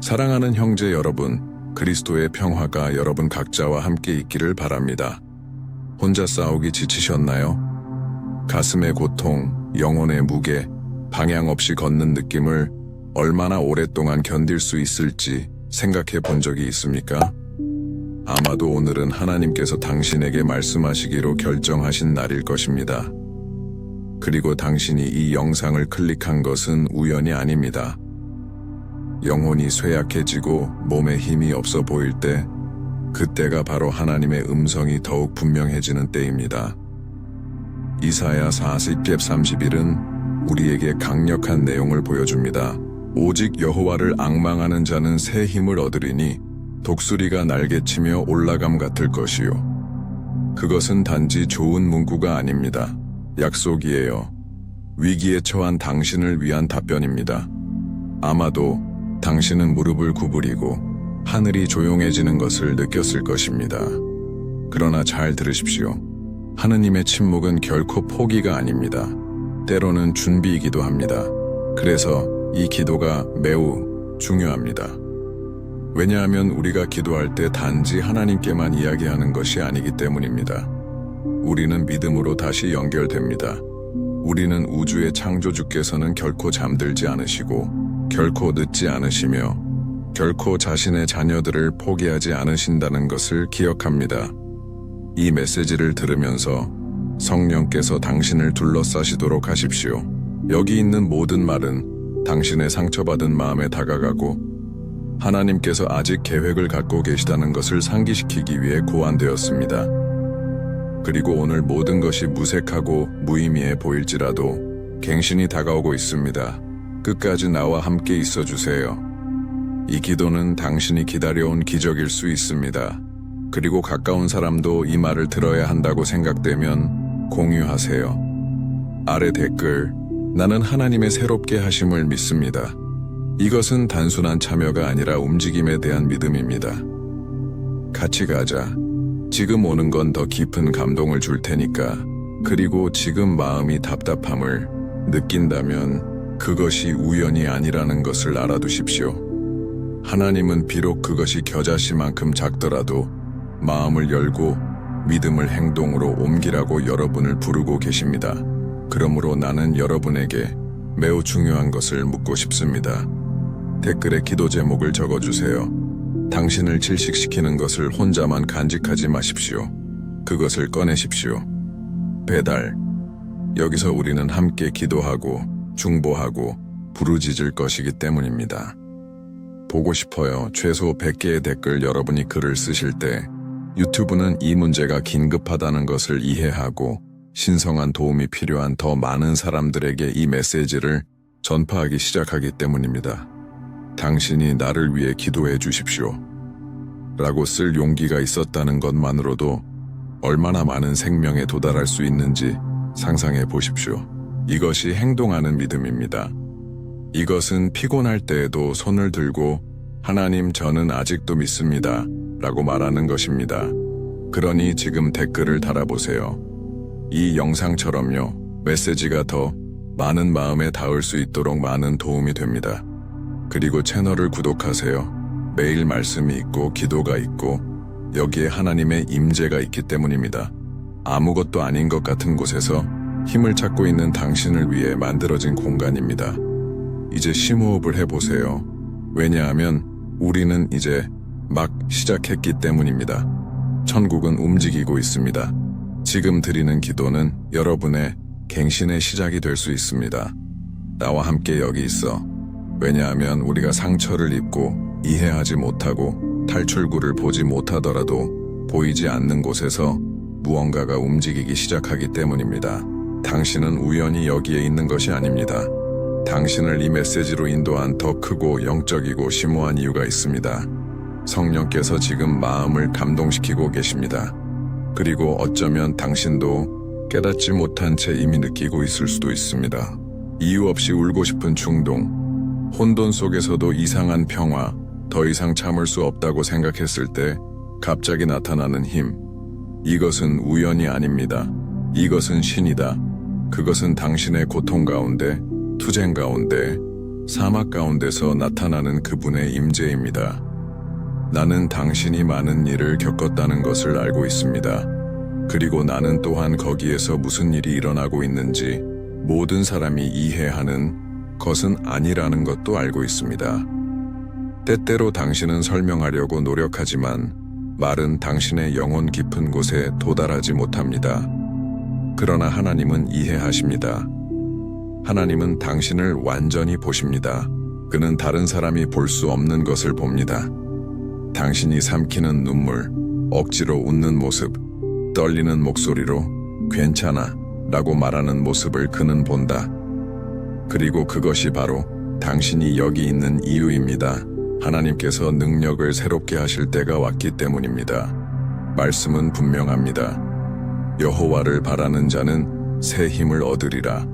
사랑하는 형제 여러분, 그리스도의 평화가 여러분 각자와 함께 있기를 바랍니다. 혼자 싸우기 지치셨나요? 가슴의 고통, 영혼의 무게, 방향 없이 걷는 느낌을 얼마나 오랫동안 견딜 수 있을지 생각해 본 적이 있습니까? 아마도 오늘은 하나님께서 당신에게 말씀하시기로 결정하신 날일 것입니다. 그리고 당신이 이 영상을 클릭한 것은 우연이 아닙니다. 영혼이 쇠약해지고 몸에 힘이 없어 보일 때, 그때가 바로 하나님의 음성이 더욱 분명해지는 때입니다. 이사야 40편 31은 우리에게 강력한 내용을 보여줍니다. 오직 여호와를 앙망하는 자는 새 힘을 얻으리니 독수리가 날개치며 올라감 같을 것이요. 그것은 단지 좋은 문구가 아닙니다. 약속이에요. 위기에 처한 당신을 위한 답변입니다. 아마도 당신은 무릎을 구부리고 하늘이 조용해지는 것을 느꼈을 것입니다. 그러나 잘 들으십시오. 하느님의 침묵은 결코 포기가 아닙니다. 때로는 준비이기도 합니다. 그래서 이 기도가 매우 중요합니다. 왜냐하면 우리가 기도할 때 단지 하나님께만 이야기하는 것이 아니기 때문입니다. 우리는 믿음으로 다시 연결됩니다. 우리는 우주의 창조주께서는 결코 잠들지 않으시고 결코 늦지 않으시며 결코 자신의 자녀들을 포기하지 않으신다는 것을 기억합니다. 이 메시지를 들으면서 성령께서 당신을 둘러싸시도록 하십시오. 여기 있는 모든 말은 당신의 상처받은 마음에 다가가고 하나님께서 아직 계획을 갖고 계시다는 것을 상기시키기 위해 고안되었습니다. 그리고 오늘 모든 것이 무색하고 무의미해 보일지라도 갱신이 다가오고 있습니다. 끝까지 나와 함께 있어주세요. 이 기도는 당신이 기다려온 기적일 수 있습니다. 그리고 가까운 사람도 이 말을 들어야 한다고 생각되면 공유하세요. 아래 댓글, 나는 하나님의 새롭게 하심을 믿습니다. 이것은 단순한 참여가 아니라 움직임에 대한 믿음입니다. 같이 가자. 지금 오는 건 더 깊은 감동을 줄 테니까. 그리고 지금 마음이 답답함을 느낀다면 그것이 우연이 아니라는 것을 알아두십시오. 하나님은 비록 그것이 겨자씨만큼 작더라도 마음을 열고 믿음을 행동으로 옮기라고 여러분을 부르고 계십니다. 그러므로 나는 여러분에게 매우 중요한 것을 묻고 싶습니다. 댓글에 기도 제목을 적어주세요. 당신을 질식시키는 것을 혼자만 간직하지 마십시오. 그것을 꺼내십시오. 배달. 여기서 우리는 함께 기도하고 중보하고 부르짖을 것이기 때문입니다. 보고 싶어요. 최소 100개의 댓글. 여러분이 글을 쓰실 때 유튜브는 이 문제가 긴급하다는 것을 이해하고 신성한 도움이 필요한 더 많은 사람들에게 이 메시지를 전파하기 시작하기 때문입니다. 당신이 나를 위해 기도해 주십시오. 라고 쓸 용기가 있었다는 것만으로도 얼마나 많은 생명에 도달할 수 있는지 상상해 보십시오. 이것이 행동하는 믿음입니다. 이것은 피곤할 때에도 손을 들고 하나님, 저는 아직도 믿습니다. 라고 말하는 것입니다. 그러니 지금 댓글을 달아보세요. 이 영상처럼요. 메시지가 더 많은 마음에 닿을 수 있도록 많은 도움이 됩니다. 그리고 채널을 구독하세요. 매일 말씀이 있고 기도가 있고 여기에 하나님의 임재가 있기 때문입니다. 아무것도 아닌 것 같은 곳에서 힘을 찾고 있는 당신을 위해 만들어진 공간입니다. 이제 심호흡을 해보세요. 왜냐하면 우리는 이제 막 시작했기 때문입니다. 천국은 움직이고 있습니다. 지금 드리는 기도는 여러분의 갱신의 시작이 될 수 있습니다. 나와 함께 여기 있어. 왜냐하면 우리가 상처를 입고 이해하지 못하고 탈출구를 보지 못하더라도 보이지 않는 곳에서 무언가가 움직이기 시작하기 때문입니다. 당신은 우연히 여기에 있는 것이 아닙니다. 당신을 이 메시지로 인도한 더 크고 영적이고 심오한 이유가 있습니다. 성령께서 지금 마음을 감동시키고 계십니다. 그리고 어쩌면 당신도 깨닫지 못한 채 이미 느끼고 있을 수도 있습니다. 이유 없이 울고 싶은 충동, 혼돈 속에서도 이상한 평화, 더 이상 참을 수 없다고 생각했을 때 갑자기 나타나는 힘. 이것은 우연이 아닙니다. 이것은 신이다. 그것은 당신의 고통 가운데, 투쟁 가운데 사막 가운데서 나타나는 그분의 임재입니다. 나는 당신이 많은 일을 겪었다는 것을 알고 있습니다. 그리고 나는 또한 거기에서 무슨 일이 일어나고 있는지 모든 사람이 이해하는 것은 아니라는 것도 알고 있습니다. 때때로 당신은 설명하려고 노력하지만 말은 당신의 영혼 깊은 곳에 도달하지 못합니다. 그러나 하나님은 이해하십니다. 하나님은 당신을 완전히 보십니다. 그는 다른 사람이 볼 수 없는 것을 봅니다. 당신이 삼키는 눈물, 억지로 웃는 모습, 떨리는 목소리로 괜찮아 라고 말하는 모습을 그는 본다. 그리고 그것이 바로 당신이 여기 있는 이유입니다. 하나님께서 능력을 새롭게 하실 때가 왔기 때문입니다. 말씀은 분명합니다. 여호와를 바라는 자는 새 힘을 얻으리라.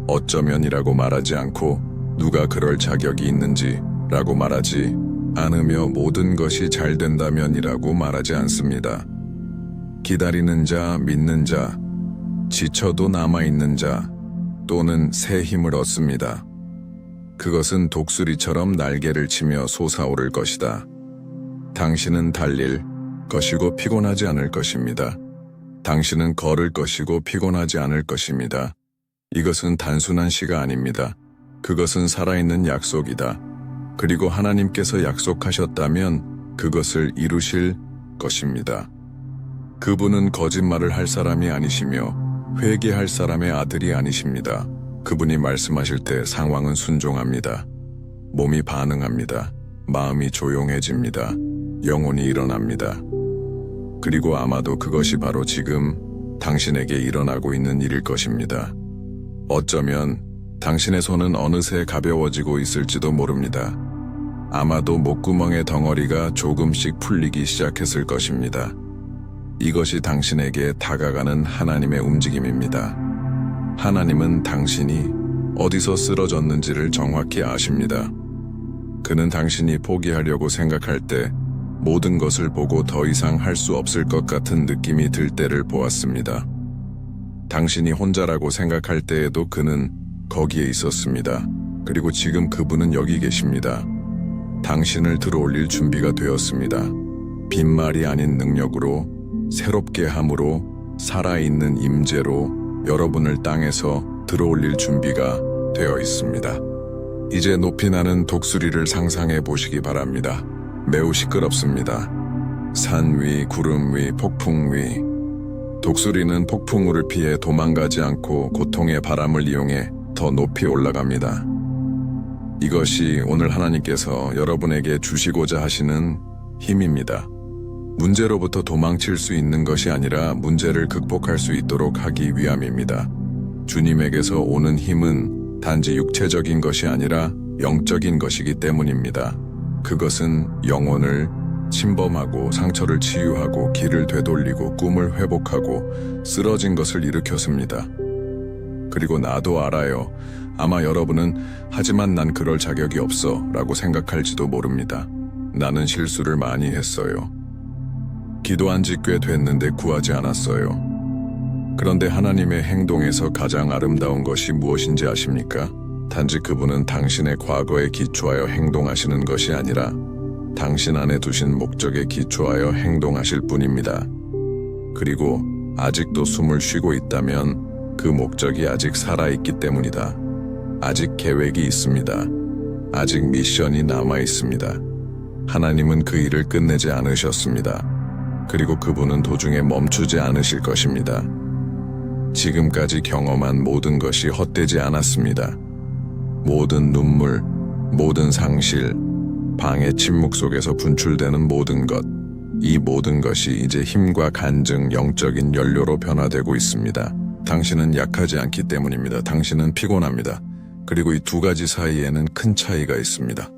어쩌면이라고 말하지 않고 누가 그럴 자격이 있는지 라고 말하지 않으며 모든 것이 잘 된다면이라고 말하지 않습니다. 기다리는 자, 믿는 자, 지쳐도 남아있는 자, 또는 새 힘을 얻습니다. 그것은 독수리처럼 날개를 치며 솟아오를 것이다. 당신은 달릴 것이고 피곤하지 않을 것입니다. 당신은 걸을 것이고 피곤하지 않을 것입니다. 이것은 단순한 시가 아닙니다. 그것은 살아있는 약속이다. 그리고 하나님께서 약속하셨다면 그것을 이루실 것입니다. 그분은 거짓말을 할 사람이 아니시며 회개할 사람의 아들이 아니십니다. 그분이 말씀하실 때 상황은 순종합니다. 몸이 반응합니다. 마음이 조용해집니다. 영혼이 일어납니다. 그리고 아마도 그것이 바로 지금 당신에게 일어나고 있는 일일 것입니다. 어쩌면 당신의 손은 어느새 가벼워지고 있을지도 모릅니다. 아마도 목구멍의 덩어리가 조금씩 풀리기 시작했을 것입니다. 이것이 당신에게 다가가는 하나님의 움직임입니다. 하나님은 당신이 어디서 쓰러졌는지를 정확히 아십니다. 그는 당신이 포기하려고 생각할 때 모든 것을 보고 더 이상 할 수 없을 것 같은 느낌이 들 때를 보았습니다. 당신이 혼자라고 생각할 때에도 그는 거기에 있었습니다. 그리고 지금 그분은 여기 계십니다. 당신을 들어올릴 준비가 되었습니다. 빈말이 아닌 능력으로, 새롭게 함으로, 살아있는 임재로 여러분을 땅에서 들어올릴 준비가 되어 있습니다. 이제 높이 나는 독수리를 상상해 보시기 바랍니다. 매우 시끄럽습니다. 산 위, 구름 위, 폭풍 위. 독수리는 폭풍우를 피해 도망가지 않고 고통의 바람을 이용해 더 높이 올라갑니다. 이것이 오늘 하나님께서 여러분에게 주시고자 하시는 힘입니다. 문제로부터 도망칠 수 있는 것이 아니라 문제를 극복할 수 있도록 하기 위함입니다. 주님에게서 오는 힘은 단지 육체적인 것이 아니라 영적인 것이기 때문입니다. 그것은 영혼을 침범하고 상처를 치유하고 길을 되돌리고 꿈을 회복하고 쓰러진 것을 일으켰습니다. 그리고 나도 알아요. 아마 여러분은 하지만 난 그럴 자격이 없어 라고 생각할지도 모릅니다. 나는 실수를 많이 했어요. 기도한 지 꽤 됐는데 구하지 않았어요. 그런데 하나님의 행동에서 가장 아름다운 것이 무엇인지 아십니까? 단지 그분은 당신의 과거에 기초하여 행동하시는 것이 아니라 당신 안에 두신 목적에 기초하여 행동하실 뿐입니다. 그리고 아직도 숨을 쉬고 있다면 그 목적이 아직 살아있기 때문이다. 아직 계획이 있습니다. 아직 미션이 남아 있습니다. 하나님은 그 일을 끝내지 않으셨습니다. 그리고 그분은 도중에 멈추지 않으실 것입니다. 지금까지 경험한 모든 것이 헛되지 않았습니다. 모든 눈물, 모든 상실, 방의 침묵 속에서 분출되는 모든 것, 이 모든 것이 이제 힘과 간증, 영적인 연료로 변화되고 있습니다. 당신은 약하지 않기 때문입니다. 당신은 피곤합니다. 그리고 이 두 가지 사이에는 큰 차이가 있습니다.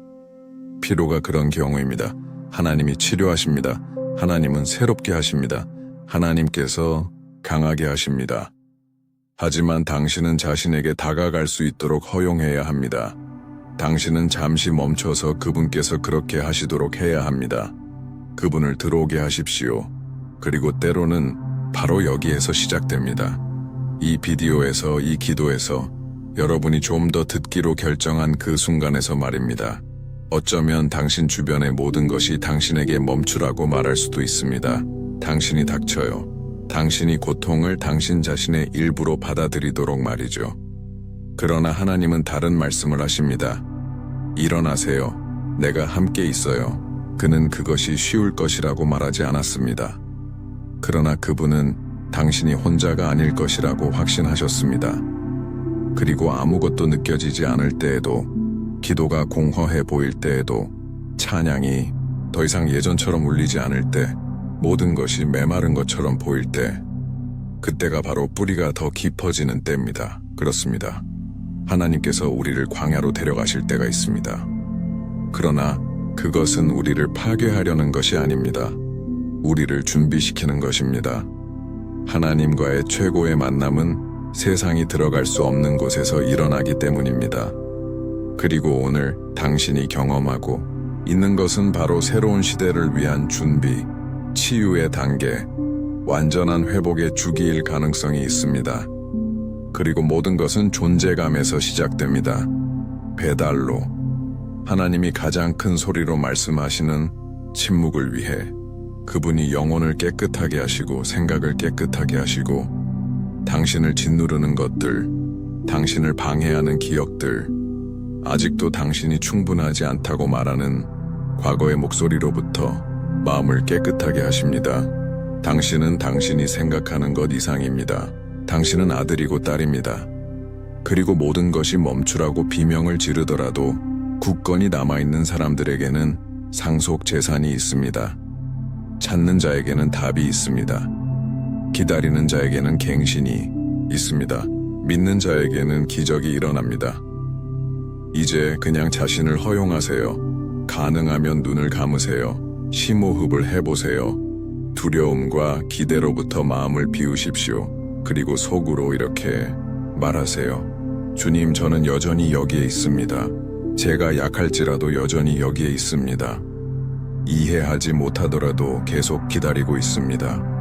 피로가 그런 경우입니다. 하나님이 치료하십니다. 하나님은 새롭게 하십니다. 하나님께서 강하게 하십니다. 하지만 당신은 자신에게 다가갈 수 있도록 허용해야 합니다. 당신은 잠시 멈춰서 그분께서 그렇게 하시도록 해야 합니다. 그분을 들어오게 하십시오. 그리고 때로는 바로 여기에서 시작됩니다. 이 비디오에서, 이 기도에서 여러분이 좀 더 듣기로 결정한 그 순간에서 말입니다. 어쩌면 당신 주변의 모든 것이 당신에게 멈추라고 말할 수도 있습니다. 당신이 닥쳐요. 당신이 고통을 당신 자신의 일부로 받아들이도록 말이죠. 그러나 하나님은 다른 말씀을 하십니다. 일어나세요. 내가 함께 있어요. 그는 그것이 쉬울 것이라고 말하지 않았습니다. 그러나 그분은 당신이 혼자가 아닐 것이라고 확신하셨습니다. 그리고 아무것도 느껴지지 않을 때에도, 기도가 공허해 보일 때에도, 찬양이 더 이상 예전처럼 울리지 않을 때, 모든 것이 메마른 것처럼 보일 때, 그때가 바로 뿌리가 더 깊어지는 때입니다. 그렇습니다. 하나님께서 우리를 광야로 데려가실 때가 있습니다. 그러나 그것은 우리를 파괴하려는 것이 아닙니다. 우리를 준비시키는 것입니다. 하나님과의 최고의 만남은 세상이 들어갈 수 없는 곳에서 일어나기 때문입니다. 그리고 오늘 당신이 경험하고 있는 것은 바로 새로운 시대를 위한 준비, 치유의 단계, 완전한 회복의 주기일 가능성이 있습니다. 그리고 모든 것은 존재감에서 시작됩니다. 배달로. 하나님이 가장 큰 소리로 말씀하시는 침묵을 위해 그분이 영혼을 깨끗하게 하시고 생각을 깨끗하게 하시고 당신을 짓누르는 것들, 당신을 방해하는 기억들, 아직도 당신이 충분하지 않다고 말하는 과거의 목소리로부터 마음을 깨끗하게 하십니다. 당신은 당신이 생각하는 것 이상입니다. 당신은 아들이고 딸입니다. 그리고 모든 것이 멈추라고 비명을 지르더라도 굳건히 남아있는 사람들에게는 상속 재산이 있습니다. 찾는 자에게는 답이 있습니다. 기다리는 자에게는 갱신이 있습니다. 믿는 자에게는 기적이 일어납니다. 이제 그냥 자신을 허용하세요. 가능하면 눈을 감으세요. 심호흡을 해보세요. 두려움과 기대로부터 마음을 비우십시오. 그리고 속으로 이렇게 말하세요. 주님, 저는 여전히 여기에 있습니다. 제가 약할지라도 여전히 여기에 있습니다. 이해하지 못하더라도 계속 기다리고 있습니다.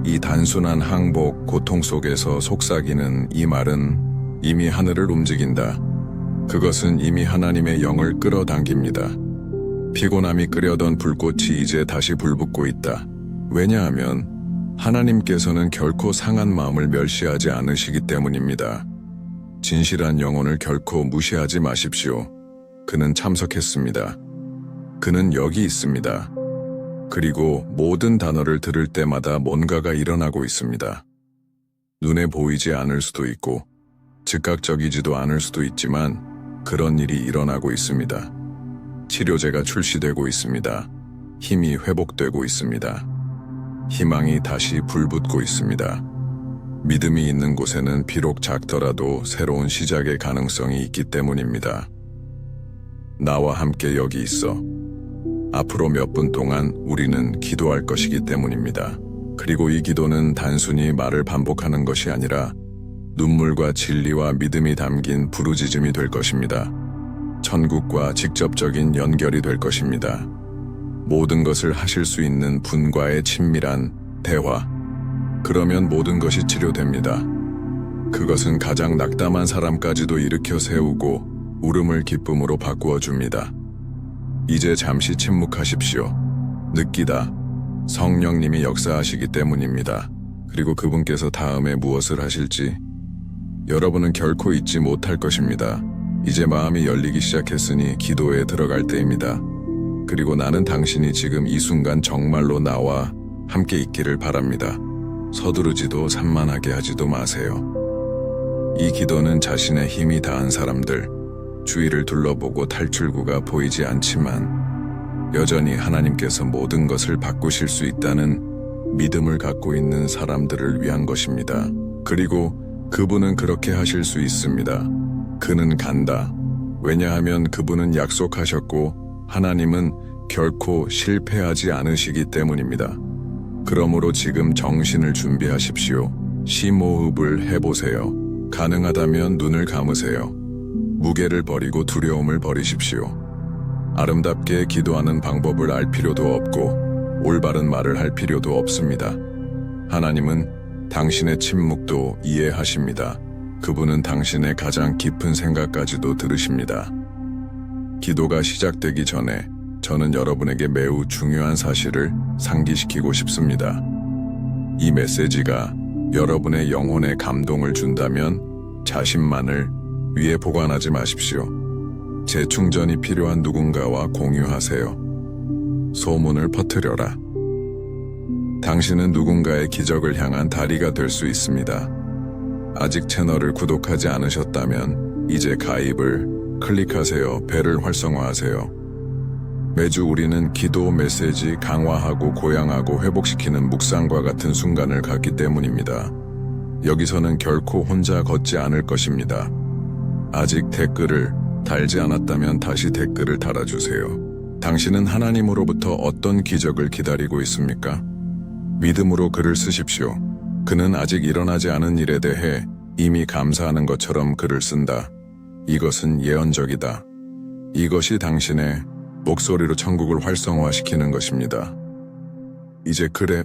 이 단순한 항복, 고통 속에서 속삭이는 이 말은 이미 하늘을 움직인다. 그것은 이미 하나님의 영을 끌어당깁니다. 피곤함이 끄려던 불꽃이 이제 다시 불붙고 있다. 왜냐하면 하나님께서는 결코 상한 마음을 멸시하지 않으시기 때문입니다. 진실한 영혼을 결코 무시하지 마십시오. 그는 참석했습니다. 그는 여기 있습니다. 그리고 모든 단어를 들을 때마다 뭔가가 일어나고 있습니다. 눈에 보이지 않을 수도 있고 즉각적이지도 않을 수도 있지만 그런 일이 일어나고 있습니다. 치료제가 출시되고 있습니다. 힘이 회복되고 있습니다. 희망이 다시 불붙고 있습니다. 믿음이 있는 곳에는 비록 작더라도 새로운 시작의 가능성이 있기 때문입니다. 나와 함께 여기 있어. 앞으로 몇 분 동안 우리는 기도할 것이기 때문입니다. 그리고 이 기도는 단순히 말을 반복하는 것이 아니라 눈물과 진리와 믿음이 담긴 부르짖음이 될 것입니다. 천국과 직접적인 연결이 될 것입니다. 모든 것을 하실 수 있는 분과의 친밀한 대화. 그러면 모든 것이 치료됩니다. 그것은 가장 낙담한 사람까지도 일으켜 세우고 울음을 기쁨으로 바꾸어 줍니다. 이제 잠시 침묵하십시오. 느끼다. 성령님이 역사하시기 때문입니다. 그리고 그분께서 다음에 무엇을 하실지 여러분은 결코 잊지 못할 것입니다. 이제 마음이 열리기 시작했으니 기도에 들어갈 때입니다. 그리고 나는 당신이 지금 이 순간 정말로 나와 함께 있기를 바랍니다. 서두르지도 산만하게 하지도 마세요. 이 기도는 자신의 힘이 다한 사람들, 주위를 둘러보고 탈출구가 보이지 않지만 여전히 하나님께서 모든 것을 바꾸실 수 있다는 믿음을 갖고 있는 사람들을 위한 것입니다. 그리고 그분은 그렇게 하실 수 있습니다. 그는 간다. 왜냐하면 그분은 약속하셨고 하나님은 결코 실패하지 않으시기 때문입니다. 그러므로 지금 정신을 준비하십시오. 심호흡을 해보세요. 가능하다면 눈을 감으세요. 무게를 버리고 두려움을 버리십시오. 아름답게 기도하는 방법을 알 필요도 없고 올바른 말을 할 필요도 없습니다. 하나님은 당신의 침묵도 이해하십니다. 그분은 당신의 가장 깊은 생각까지도 들으십니다. 기도가 시작되기 전에 저는 여러분에게 매우 중요한 사실을 상기시키고 싶습니다. 이 메시지가 여러분의 영혼에 감동을 준다면 자신만을 위에 보관하지 마십시오. 재충전이 필요한 누군가와 공유하세요. 소문을 퍼뜨려라. 당신은 누군가의 기적을 향한 다리가 될 수 있습니다. 아직 채널을 구독하지 않으셨다면 이제 가입을 클릭하세요. 벨을 활성화하세요. 매주 우리는 기도 메시지 강화하고 고양하고 회복시키는 묵상과 같은 순간을 갖기 때문입니다. 여기서는 결코 혼자 걷지 않을 것입니다. 아직 댓글을 달지 않았다면 다시 댓글을 달아주세요. 당신은 하나님으로부터 어떤 기적을 기다리고 있습니까? 믿음으로 글을 쓰십시오. 그는 아직 일어나지 않은 일에 대해 이미 감사하는 것처럼 글을 쓴다. 이것은 예언적이다. 이것이 당신의 목소리로 천국을 활성화시키는 것입니다. 이제 그래.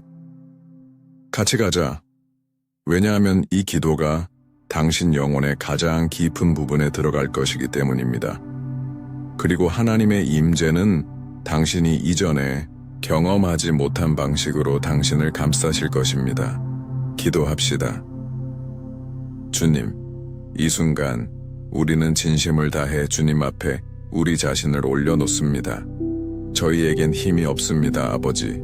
같이 가자. 왜냐하면 이 기도가 당신 영혼의 가장 깊은 부분에 들어갈 것이기 때문입니다. 그리고 하나님의 임재는 당신이 이전에 경험하지 못한 방식으로 당신을 감싸실 것입니다. 기도합시다. 주님, 이 순간 우리는 진심을 다해 주님 앞에 우리 자신을 올려놓습니다. 저희에겐 힘이 없습니다, 아버지.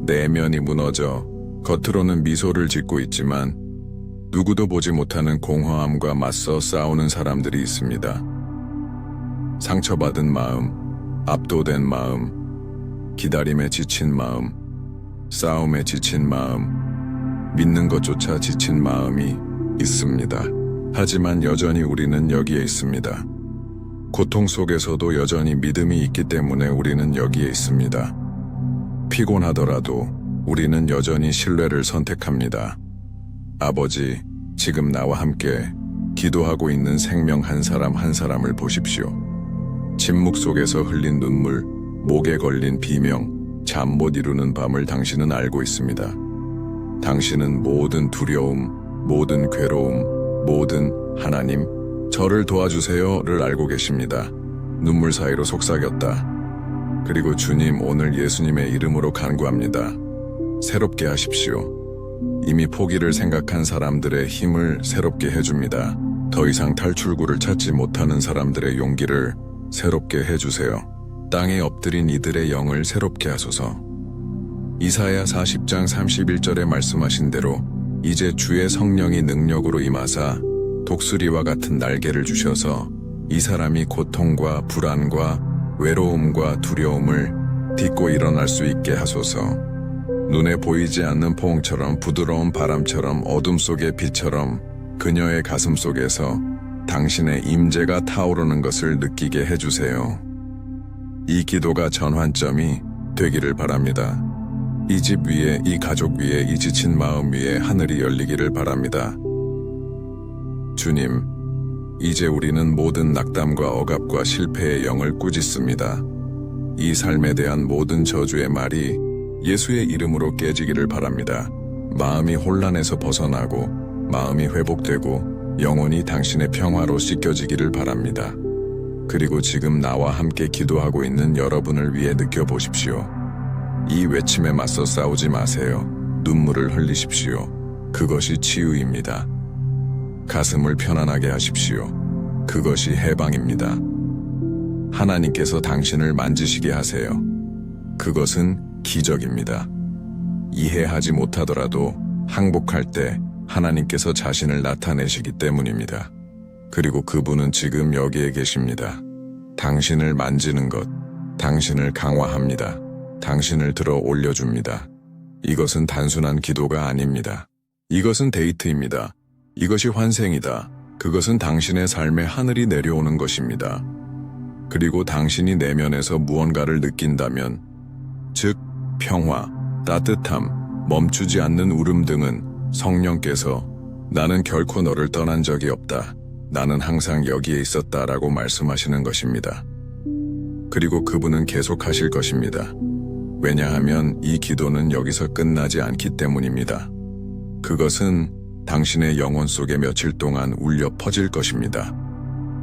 내면이 무너져 겉으로는 미소를 짓고 있지만 누구도 보지 못하는 공허함과 맞서 싸우는 사람들이 있습니다. 상처받은 마음, 압도된 마음, 기다림에 지친 마음, 싸움에 지친 마음, 믿는 것조차 지친 마음이 있습니다. 하지만 여전히 우리는 여기에 있습니다. 고통 속에서도 여전히 믿음이 있기 때문에 우리는 여기에 있습니다. 피곤하더라도 우리는 여전히 신뢰를 선택합니다. 아버지, 지금 나와 함께 기도하고 있는 생명 한 사람 한 사람을 보십시오. 침묵 속에서 흘린 눈물, 목에 걸린 비명, 잠 못 이루는 밤을 당신은 알고 있습니다. 당신은 모든 두려움, 모든 괴로움, 모든 하나님, 저를 도와주세요를 알고 계십니다. 눈물 사이로 속삭였다. 그리고 주님, 오늘 예수님의 이름으로 간구합니다. 새롭게 하십시오. 이미 포기를 생각한 사람들의 힘을 새롭게 해줍니다. 더 이상 탈출구를 찾지 못하는 사람들의 용기를 새롭게 해주세요. 땅에 엎드린 이들의 영을 새롭게 하소서. 이사야 40장 31절에 말씀하신 대로 이제 주의 성령이 능력으로 임하사 독수리와 같은 날개를 주셔서 이 사람이 고통과 불안과 외로움과 두려움을 딛고 일어날 수 있게 하소서. 눈에 보이지 않는 포옹처럼 부드러운 바람처럼 어둠 속의 빛처럼 그녀의 가슴 속에서 당신의 임재가 타오르는 것을 느끼게 해주세요. 이 기도가 전환점이 되기를 바랍니다. 이 집 위에, 이 가족 위에, 이 지친 마음 위에 하늘이 열리기를 바랍니다. 주님, 이제 우리는 모든 낙담과 억압과 실패의 영을 꾸짖습니다. 이 삶에 대한 모든 저주의 말이 예수의 이름으로 깨지기를 바랍니다. 마음이 혼란에서 벗어나고 마음이 회복되고 영혼이 당신의 평화로 씻겨지기를 바랍니다. 그리고 지금 나와 함께 기도하고 있는 여러분을 위해 느껴보십시오. 이 외침에 맞서 싸우지 마세요. 눈물을 흘리십시오. 그것이 치유입니다. 가슴을 편안하게 하십시오. 그것이 해방입니다. 하나님께서 당신을 만지시게 하세요. 그것은 기적입니다. 이해하지 못하더라도 항복할 때 하나님께서 자신을 나타내시기 때문입니다. 그리고 그분은 지금 여기에 계십니다. 당신을 만지는 것, 당신을 강화합니다. 당신을 들어 올려줍니다. 이것은 단순한 기도가 아닙니다. 이것은 데이트입니다. 이것이 환생이다. 그것은 당신의 삶에 하늘이 내려오는 것입니다. 그리고 당신이 내면에서 무언가를 느낀다면, 즉 평화, 따뜻함, 멈추지 않는 울음 등은 성령께서 나는 결코 너를 떠난 적이 없다. 나는 항상 여기에 있었다라고 말씀하시는 것입니다. 그리고 그분은 계속하실 것입니다. 왜냐하면 이 기도는 여기서 끝나지 않기 때문입니다. 그것은 당신의 영혼 속에 며칠 동안 울려 퍼질 것입니다.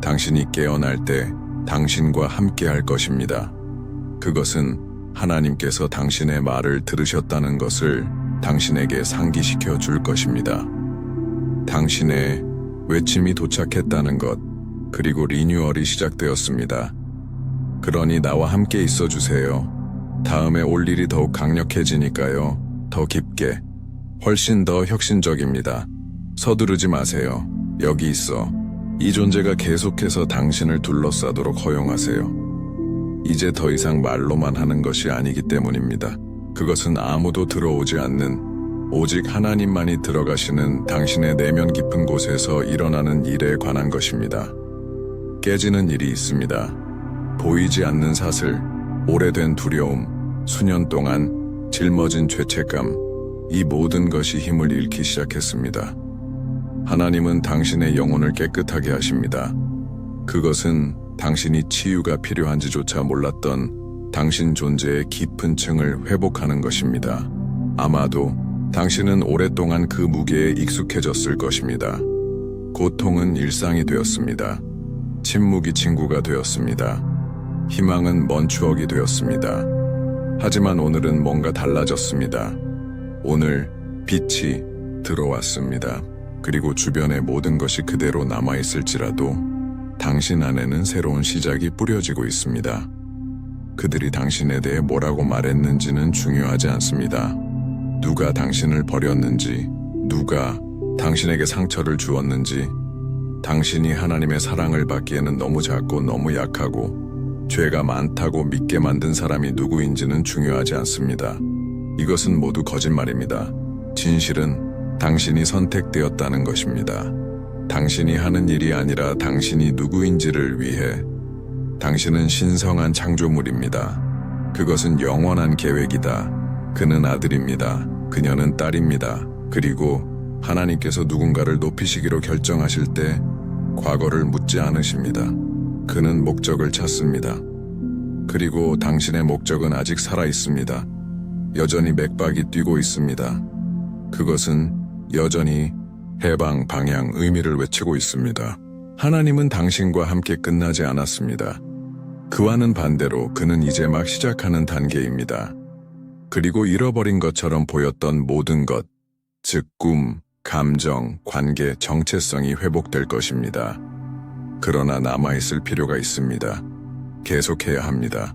당신이 깨어날 때 당신과 함께 할 것입니다. 그것은 하나님께서 당신의 말을 들으셨다는 것을 당신에게 상기시켜 줄 것입니다. 당신의 외침이 도착했다는 것, 그리고 리뉴얼이 시작되었습니다. 그러니 나와 함께 있어 주세요. 다음에 올 일이 더욱 강력해지니까요. 더 깊게, 훨씬 더 혁신적입니다. 서두르지 마세요. 여기 있어. 이 존재가 계속해서 당신을 둘러싸도록 허용하세요. 이제 더 이상 말로만 하는 것이 아니기 때문입니다. 그것은 아무도 들어오지 않는, 오직 하나님만이 들어가시는 당신의 내면 깊은 곳에서 일어나는 일에 관한 것입니다. 깨지는 일이 있습니다. 보이지 않는 사슬, 오래된 두려움, 수년 동안 짊어진 죄책감, 이 모든 것이 힘을 잃기 시작했습니다. 하나님은 당신의 영혼을 깨끗하게 하십니다. 그것은 당신이 치유가 필요한지조차 몰랐던 당신 존재의 깊은 층을 회복하는 것입니다. 아마도 당신은 오랫동안 그 무게에 익숙해졌을 것입니다. 고통은 일상이 되었습니다. 침묵이 친구가 되었습니다. 희망은 먼 추억이 되었습니다. 하지만 오늘은 뭔가 달라졌습니다. 오늘 빛이 들어왔습니다. 그리고 주변의 모든 것이 그대로 남아있을지라도 당신 안에는 새로운 시작이 뿌려지고 있습니다. 그들이 당신에 대해 뭐라고 말했는지는 중요하지 않습니다. 누가 당신을 버렸는지, 누가 당신에게 상처를 주었는지, 당신이 하나님의 사랑을 받기에는 너무 작고 너무 약하고 죄가 많다고 믿게 만든 사람이 누구인지는 중요하지 않습니다. 이것은 모두 거짓말입니다. 진실은 당신이 선택되었다는 것입니다. 당신이 하는 일이 아니라 당신이 누구인지를 위해. 당신은 신성한 창조물입니다. 그것은 영원한 계획이다. 그는 아들입니다. 그녀는 딸입니다. 그리고 하나님께서 누군가를 높이시기로 결정하실 때 과거를 묻지 않으십니다. 그는 목적을 찾습니다. 그리고 당신의 목적은 아직 살아있습니다. 여전히 맥박이 뛰고 있습니다. 그것은 여전히 해방, 방향, 의미를 외치고 있습니다. 하나님은 당신과 함께 끝나지 않았습니다. 그와는 반대로 그는 이제 막 시작하는 단계입니다. 그리고 잃어버린 것처럼 보였던 모든 것, 즉 꿈, 감정, 관계, 정체성이 회복될 것입니다. 그러나 남아있을 필요가 있습니다. 계속해야 합니다.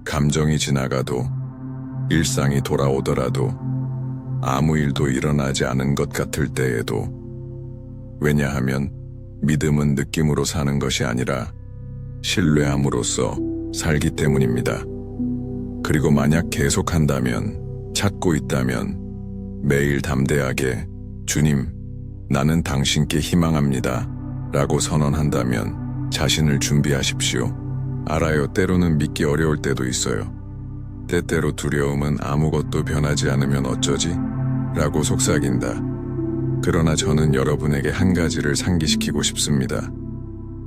감정이 지나가도, 일상이 돌아오더라도, 아무 일도 일어나지 않은 것 같을 때에도. 왜냐하면 믿음은 느낌으로 사는 것이 아니라 신뢰함으로써 살기 때문입니다. 그리고 만약 계속한다면, 찾고 있다면 매일 담대하게 주님, 나는 당신께 희망합니다 라고 선언한다면 자신을 준비하십시오. 알아요, 때로는 믿기 어려울 때도 있어요. 때때로 두려움은 아무것도 변하지 않으면 어쩌지? 라고 속삭인다. 그러나 저는 여러분에게 한 가지를 상기시키고 싶습니다.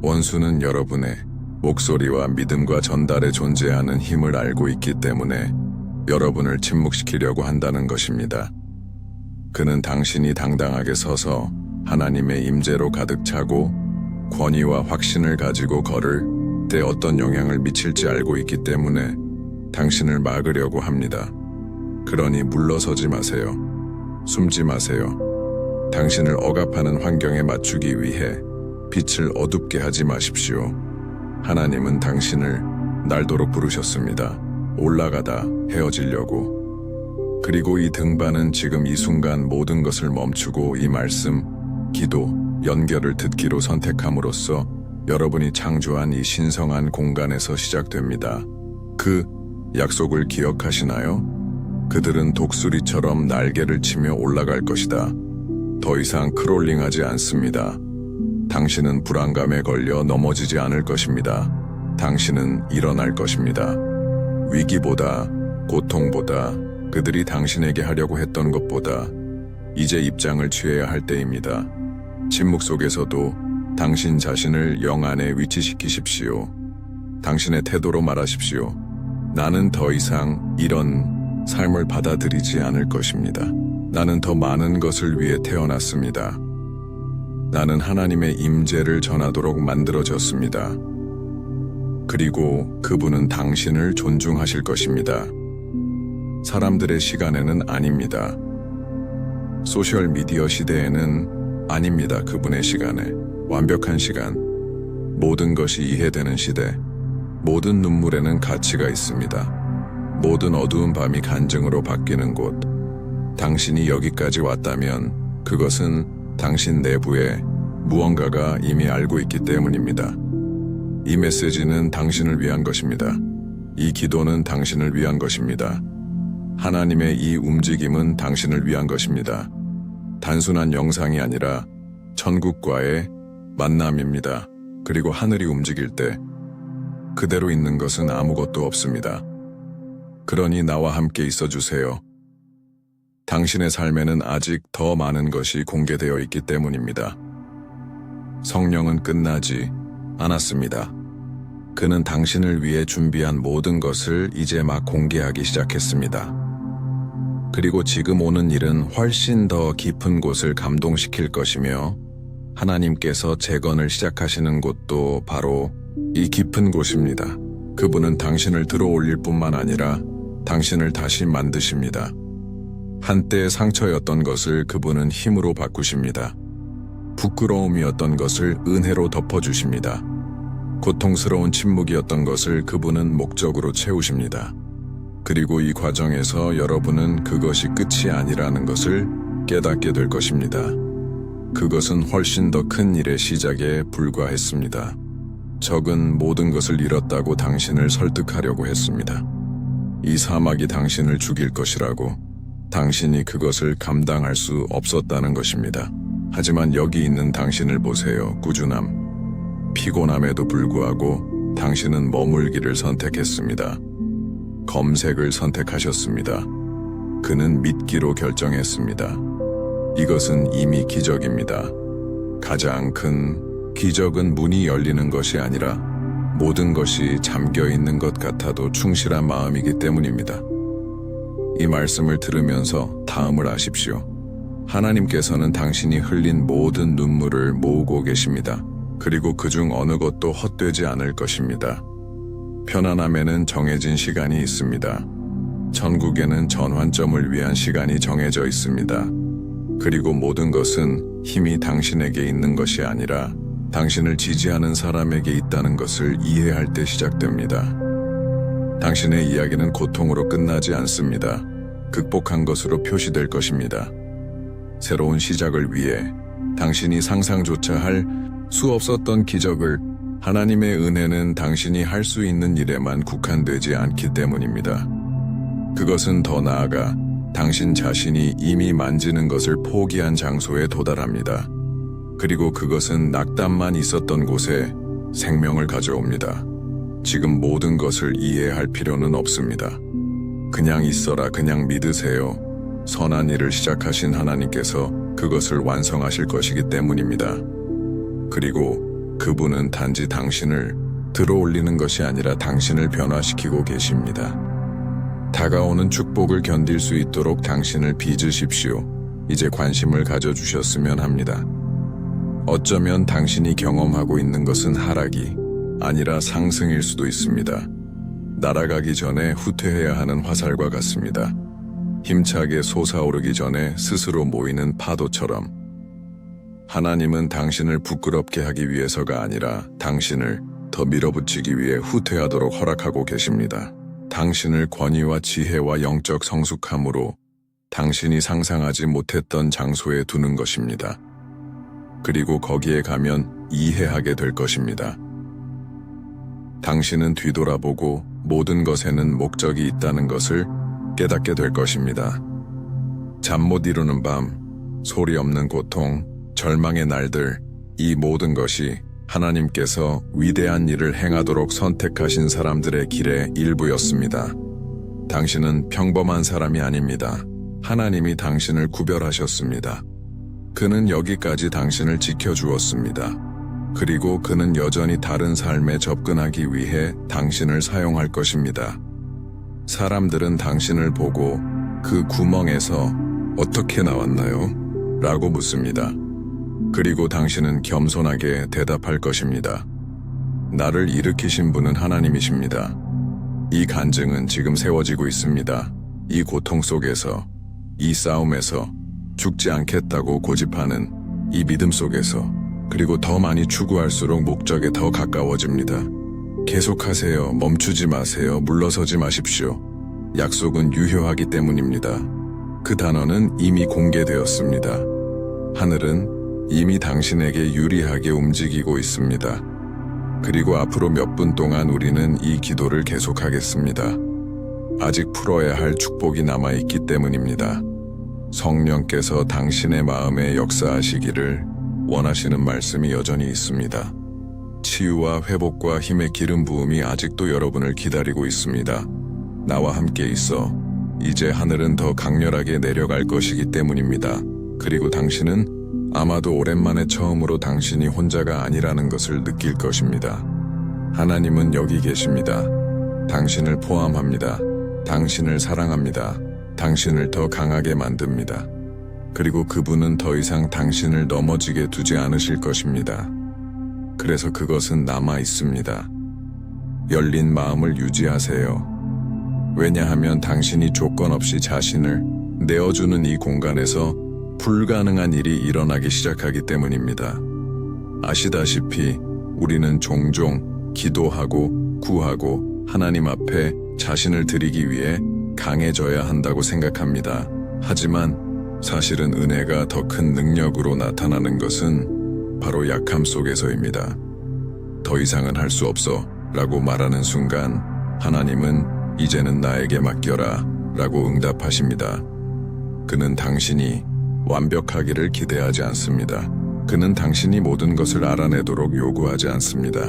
원수는 여러분의 목소리와 믿음과 전달에 존재하는 힘을 알고 있기 때문에 여러분을 침묵시키려고 한다는 것입니다. 그는 당신이 당당하게 서서 하나님의 임재로 가득 차고 권위와 확신을 가지고 걸을 때 어떤 영향을 미칠지 알고 있기 때문에 당신을 막으려고 합니다. 그러니 물러서지 마세요. 숨지 마세요. 당신을 억압하는 환경에 맞추기 위해 빛을 어둡게 하지 마십시오. 하나님은 당신을 날도록 부르셨습니다. 올라가다 헤어지려고. 그리고 이 등반은 지금 이 순간 모든 것을 멈추고 이 말씀, 기도, 연결을 듣기로 선택함으로써 여러분이 창조한 이 신성한 공간에서 시작됩니다. 그 약속을 기억하시나요? 그들은 독수리처럼 날개를 치며 올라갈 것이다. 더 이상 크롤링하지 않습니다. 당신은 불안감에 걸려 넘어지지 않을 것입니다. 당신은 일어날 것입니다. 위기보다, 고통보다, 그들이 당신에게 하려고 했던 것보다 이제 입장을 취해야 할 때입니다. 침묵 속에서도 당신 자신을 영 안에 위치시키십시오. 당신의 태도로 말하십시오. 나는 더 이상 이런 삶을 받아들이지 않을 것입니다. 나는 더 많은 것을 위해 태어났습니다. 나는 하나님의 임재를 전하도록 만들어졌습니다. 그리고 그분은 당신을 존중하실 것입니다. 사람들의 시간에는 아닙니다. 소셜미디어 시대에는 아닙니다. 그분의 시간에. 완벽한 시간. 모든 것이 이해되는 시대. 모든 눈물에는 가치가 있습니다. 모든 어두운 밤이 간증으로 바뀌는 곳. 당신이 여기까지 왔다면 그것은 당신 내부에 무언가가 이미 알고 있기 때문입니다. 이 메시지는 당신을 위한 것입니다. 이 기도는 당신을 위한 것입니다. 하나님의 이 움직임은 당신을 위한 것입니다. 단순한 영상이 아니라 천국과의 만남입니다. 그리고 하늘이 움직일 때 그대로 있는 것은 아무것도 없습니다. 그러니 나와 함께 있어 주세요. 당신의 삶에는 아직 더 많은 것이 공개되어 있기 때문입니다. 성령은 끝나지 않았습니다. 그는 당신을 위해 준비한 모든 것을 이제 막 공개하기 시작했습니다. 그리고 지금 오는 일은 훨씬 더 깊은 곳을 감동시킬 것이며 하나님께서 재건을 시작하시는 곳도 바로 이 깊은 곳입니다. 그분은 당신을 들어올릴 뿐만 아니라 당신을 다시 만드십니다. 한때 상처였던 것을 그분은 힘으로 바꾸십니다. 부끄러움이었던 것을 은혜로 덮어주십니다. 고통스러운 침묵이었던 것을 그분은 목적으로 채우십니다. 그리고 이 과정에서 여러분은 그것이 끝이 아니라는 것을 깨닫게 될 것입니다. 그것은 훨씬 더 큰 일의 시작에 불과했습니다. 적은 모든 것을 잃었다고 당신을 설득하려고 했습니다. 이 사막이 당신을 죽일 것이라고, 당신이 그것을 감당할 수 없었다는 것입니다. 하지만 여기 있는 당신을 보세요. 꾸준함, 피곤함에도 불구하고 당신은 머물기를 선택했습니다. 검색을 선택하셨습니다. 그는 믿기로 결정했습니다. 이것은 이미 기적입니다. 가장 큰 기적은 문이 열리는 것이 아니라 모든 것이 잠겨 있는 것 같아도 충실한 마음이기 때문입니다. 이 말씀을 들으면서 다음을 아십시오. 하나님께서는 당신이 흘린 모든 눈물을 모으고 계십니다. 그리고 그중 어느 것도 헛되지 않을 것입니다. 편안함에는 정해진 시간이 있습니다. 천국에는 전환점을 위한 시간이 정해져 있습니다. 그리고 모든 것은 힘이 당신에게 있는 것이 아니라 당신을 지지하는 사람에게 있다는 것을 이해할 때 시작됩니다. 당신의 이야기는 고통으로 끝나지 않습니다. 극복한 것으로 표시될 것입니다. 새로운 시작을 위해 당신이 상상조차 할 수 없었던 기적을, 하나님의 은혜는 당신이 할 수 있는 일에만 국한되지 않기 때문입니다. 그것은 더 나아가 당신 자신이 이미 만지는 것을 포기한 장소에 도달합니다. 그리고 그것은 낙담만 있었던 곳에 생명을 가져옵니다. 지금 모든 것을 이해할 필요는 없습니다. 그냥 있어라, 그냥 믿으세요. 선한 일을 시작하신 하나님께서 그것을 완성하실 것이기 때문입니다. 그리고 그분은 단지 당신을 들어올리는 것이 아니라 당신을 변화시키고 계십니다. 다가오는 축복을 견딜 수 있도록 당신을 빚으십시오. 이제 관심을 가져주셨으면 합니다. 어쩌면 당신이 경험하고 있는 것은 하락이 아니라 상승일 수도 있습니다. 날아가기 전에 후퇴해야 하는 화살과 같습니다. 힘차게 솟아오르기 전에 스스로 모이는 파도처럼. 하나님은 당신을 부끄럽게 하기 위해서가 아니라 당신을 더 밀어붙이기 위해 후퇴하도록 허락하고 계십니다. 당신을 권위와 지혜와 영적 성숙함으로 당신이 상상하지 못했던 장소에 두는 것입니다. 그리고 거기에 가면 이해하게 될 것입니다. 당신은 뒤돌아보고 모든 것에는 목적이 있다는 것을 깨닫게 될 것입니다. 잠 못 이루는 밤, 소리 없는 고통, 절망의 날들, 이 모든 것이 하나님께서 위대한 일을 행하도록 선택하신 사람들의 길의 일부였습니다. 당신은 평범한 사람이 아닙니다. 하나님이 당신을 구별하셨습니다. 그는 여기까지 당신을 지켜주었습니다. 그리고 그는 여전히 다른 삶에 접근하기 위해 당신을 사용할 것입니다. 사람들은 당신을 보고 그 구멍에서 어떻게 나왔나요? 라고 묻습니다. 그리고 당신은 겸손하게 대답할 것입니다. 나를 일으키신 분은 하나님이십니다. 이 간증은 지금 세워지고 있습니다. 이 고통 속에서, 이 싸움에서 죽지 않겠다고 고집하는 이 믿음 속에서, 그리고 더 많이 추구할수록 목적에 더 가까워집니다. 계속하세요. 멈추지 마세요. 물러서지 마십시오. 약속은 유효하기 때문입니다. 그 단어는 이미 공개되었습니다. 하늘은 이미 당신에게 유리하게 움직이고 있습니다. 그리고 앞으로 몇 분 동안 우리는 이 기도를 계속하겠습니다. 아직 풀어야 할 축복이 남아있기 때문입니다. 성령께서 당신의 마음에 역사하시기를 원하시는 말씀이 여전히 있습니다. 치유와 회복과 힘의 기름 부음이 아직도 여러분을 기다리고 있습니다. 나와 함께 있어 이제 하늘은 더 강렬하게 내려갈 것이기 때문입니다. 그리고 당신은 아마도 오랜만에 처음으로 당신이 혼자가 아니라는 것을 느낄 것입니다. 하나님은 여기 계십니다. 당신을 포함합니다. 당신을 사랑합니다. 당신을 더 강하게 만듭니다. 그리고 그분은 더 이상 당신을 넘어지게 두지 않으실 것입니다. 그래서 그것은 남아 있습니다. 열린 마음을 유지하세요. 왜냐하면 당신이 조건 없이 자신을 내어주는 이 공간에서 불가능한 일이 일어나기 시작하기 때문입니다. 아시다시피 우리는 종종 기도하고 구하고 하나님 앞에 자신을 드리기 위해 강해져야 한다고 생각합니다. 하지만 사실은 은혜가 더 큰 능력으로 나타나는 것은 바로 약함 속에서입니다. 더 이상은 할 수 없어 라고 말하는 순간 하나님은 이제는 나에게 맡겨라 라고 응답하십니다. 그는 당신이 완벽하기를 기대하지 않습니다. 그는 당신이 모든 것을 알아내도록 요구하지 않습니다.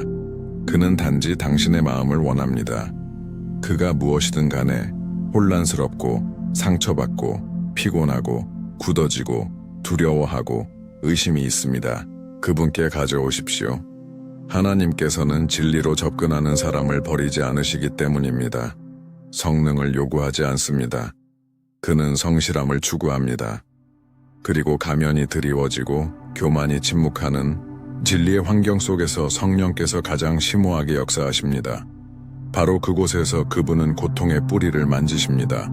그는 단지 당신의 마음을 원합니다. 그가 무엇이든 간에 혼란스럽고 상처받고 피곤하고 굳어지고 두려워하고 의심이 있습니다. 그분께 가져오십시오. 하나님께서는 진리로 접근하는 사람을 버리지 않으시기 때문입니다. 성능을 요구하지 않습니다. 그는 성실함을 추구합니다. 그리고 가면이 드리워지고 교만이 침묵하는 진리의 환경 속에서 성령께서 가장 심오하게 역사하십니다. 바로 그곳에서 그분은 고통의 뿌리를 만지십니다.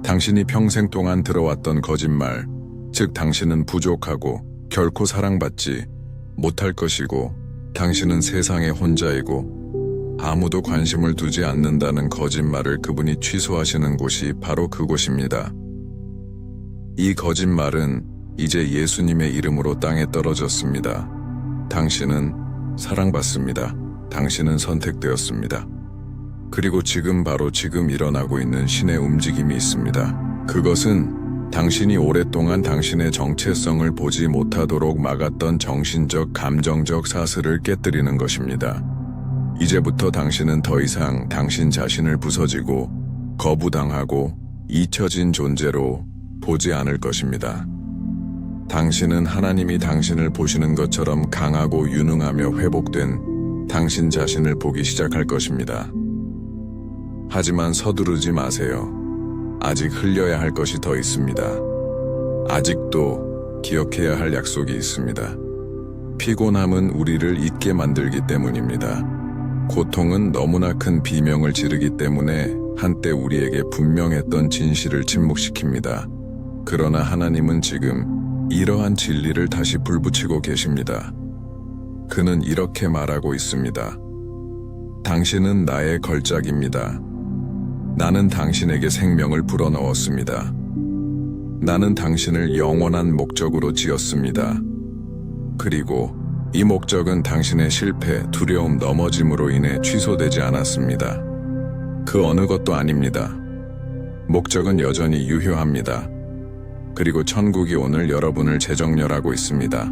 당신이 평생 동안 들어왔던 거짓말, 즉 당신은 부족하고 결코 사랑받지 못할 것이고 당신은 세상에 혼자이고 아무도 관심을 두지 않는다는 거짓말을 그분이 취소하시는 곳이 바로 그곳입니다. 이 거짓말은 이제 예수님의 이름으로 땅에 떨어졌습니다. 당신은 사랑받습니다. 당신은 선택되었습니다. 그리고 지금 바로 지금 일어나고 있는 신의 움직임이 있습니다. 그것은 당신이 오랫동안 당신의 정체성을 보지 못하도록 막았던 정신적, 감정적 사슬을 깨뜨리는 것입니다. 이제부터 당신은 더 이상 당신 자신을 부서지고 거부당하고 잊혀진 존재로 보지 않을 것입니다. 당신은 하나님이 당신을 보시는 것처럼 강하고 유능하며 회복된 당신 자신을 보기 시작할 것입니다. 하지만 서두르지 마세요. 아직 흘려야 할 것이 더 있습니다. 아직도 기억해야 할 약속이 있습니다. 피곤함은 우리를 잊게 만들기 때문입니다. 고통은 너무나 큰 비명을 지르기 때문에 한때 우리에게 분명했던 진실을 침묵시킵니다. 그러나 하나님은 지금 이러한 진리를 다시 불붙이고 계십니다. 그는 이렇게 말하고 있습니다. 당신은 나의 걸작입니다. 나는 당신에게 생명을 불어넣었습니다. 나는 당신을 영원한 목적으로 지었습니다. 그리고 이 목적은 당신의 실패, 두려움, 넘어짐으로 인해 취소되지 않았습니다. 그 어느 것도 아닙니다. 목적은 여전히 유효합니다. 그리고 천국이 오늘 여러분을 재정렬하고 있습니다.